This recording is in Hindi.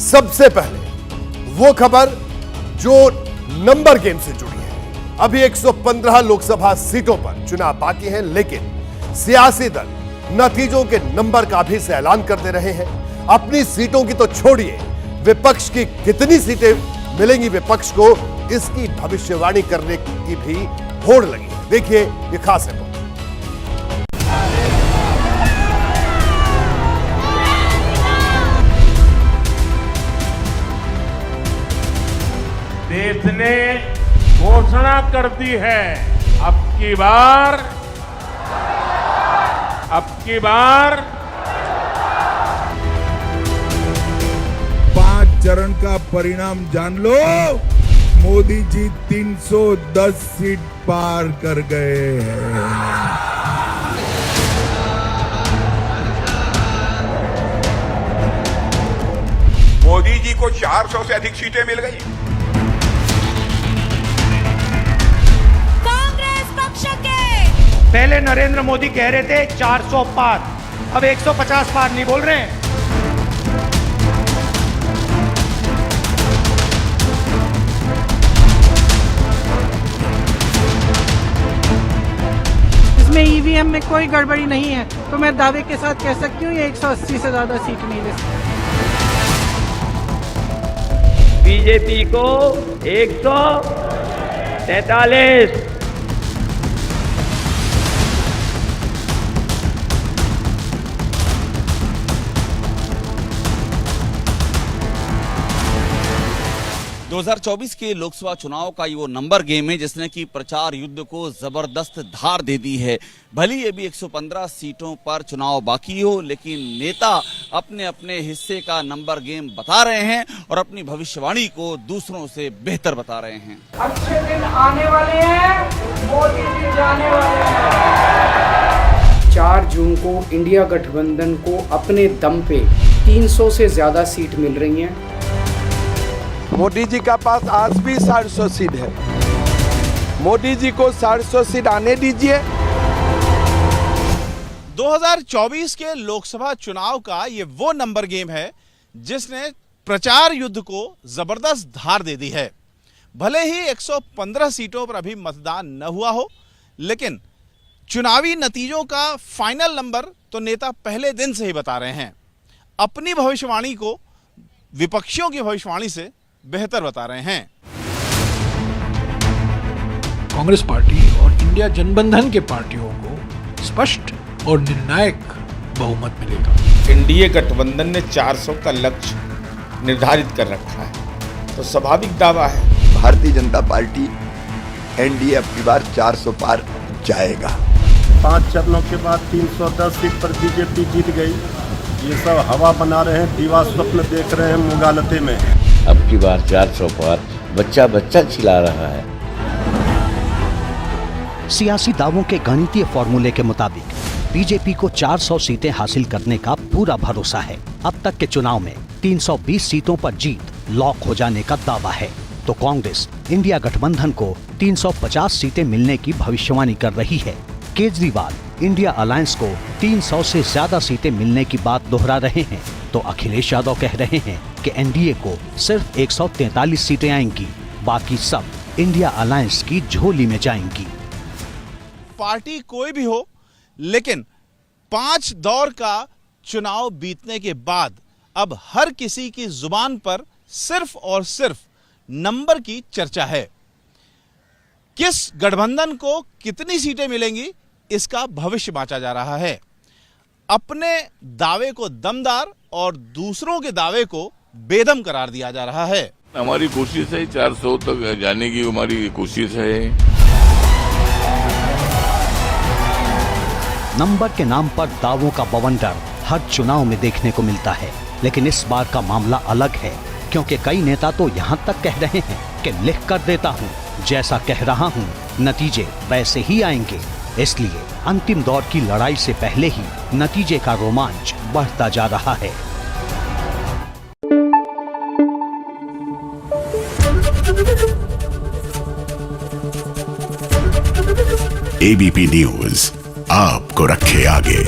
सबसे पहले वो खबर जो नंबर गेम से जुड़ी है। अभी 115 लोकसभा सीटों पर चुनाव बाकी हैं, लेकिन सियासी दल नतीजों के नंबर का भी से ऐलान कर दे रहे हैं। अपनी सीटों की तो छोड़िए, विपक्ष की कितनी सीटें मिलेंगी विपक्ष को, इसकी भविष्यवाणी करने की भी होड़ लगी है। देखिए ये खास रिपोर्ट। देश ने घोषणा कर दी है, अब की बार 5 चरण का परिणाम जान लो। मोदी जी 310 सीट पार कर गए हैं। मोदी जी को 400 से अधिक सीटें मिल गई। कांग्रेस पक्ष के पहले नरेंद्र मोदी कह रहे थे 400 पार, अब 150 पार नहीं बोल रहे हैं। इसमें ईवीएम में कोई गड़बड़ी नहीं है, तो मैं दावे के साथ कह सकती हूँ ये 180 से ज्यादा सीट नहीं ले सकती। बीजेपी को 143। दो 2024 के लोकसभा चुनाव का ये वो नंबर गेम है जिसने कि प्रचार युद्ध को जबरदस्त धार दे दी है। भले ये भी 115 सीटों पर चुनाव बाकी हो, लेकिन नेता अपने अपने हिस्से का नंबर गेम बता रहे हैं और अपनी भविष्यवाणी को दूसरों से बेहतर बता रहे हैं। अच्छे दिन आने वाले हैं, मोदी जी जाने वाले हैं। 4 जून को इंडिया गठबंधन को अपने दम पे 300 से ज्यादा सीट मिल रही हैं। मोदी जी का पास आज भी 750 सीट है। मोदी जी को 750 सीट आने दीजिए। 2024 के लोकसभा चुनाव का ये वो नंबर गेम है जिसने प्रचार युद्ध को जबरदस्त धार दे दी है। भले ही 115 सीटों पर अभी मतदान न हुआ हो, लेकिन चुनावी नतीजों का फाइनल नंबर तो नेता पहले दिन से ही बता रहे हैं। अपनी भविष्यवाणी को विपक्षियों की भविष्यवाणी से बेहतर बता रहे हैं। कांग्रेस पार्टी और इंडिया गठबंधन के पार्टियों को स्पष्ट और निर्णायक बहुमत मिलेगा। एनडीए गठबंधन ने 400 का लक्ष्य निर्धारित कर रखा है, तो स्वाभाविक दावा है भारतीय जनता पार्टी एनडीए अब की बार 400 पार जाएगा। 5 चरणों के बाद 310 सीट पर बीजेपी जीत गई। ये सब हवा बना रहे हैं, दीवा स्वप्न देख रहे हैं, मुगालते में। अब की बार 400 पार बच्चा चिल्ला रहा है। सियासी दावों के गणितीय फॉर्मूले के मुताबिक बीजेपी को 400 सीटें हासिल करने का पूरा भरोसा है। अब तक के चुनाव में 320 सीटों पर जीत लॉक हो जाने का दावा है, तो कांग्रेस इंडिया गठबंधन को 350 सीटें मिलने की भविष्यवाणी कर रही है। केजरीवाल इंडिया अलायंस को 300 से ज्यादा सीटें मिलने की बात दोहरा रहे हैं, तो अखिलेश यादव कह रहे हैं कि एनडीए को सिर्फ 143 सीटें आएंगी, बाकी सब इंडिया अलायंस की झोली में जाएंगी। पार्टी कोई भी हो, लेकिन 5 दौर का चुनाव बीतने के बाद अब हर किसी की जुबान पर सिर्फ और सिर्फ नंबर की चर्चा है। किस गठबंधन को कितनी सीटें मिलेंगी, इसका भविष्य बांचा जा रहा है। अपने दावे को दमदार और दूसरों के दावे को बेदम करार दिया जा रहा है। हमारी कोशिश है 400 तक जाने की, हमारी कोशिश है। नंबर के नाम पर दावों का बवंडर हर चुनाव में देखने को मिलता है, लेकिन इस बार का मामला अलग है, क्योंकि कई नेता तो यहाँ तक कह रहे हैं कि लिख कर देता हूँ, जैसा कह रहा हूँ नतीजे वैसे ही आएंगे। इसलिए अंतिम दौर की लड़ाई से पहले ही नतीजे का रोमांच बढ़ता जा रहा है। एबीपी न्यूज आपको रखे आगे।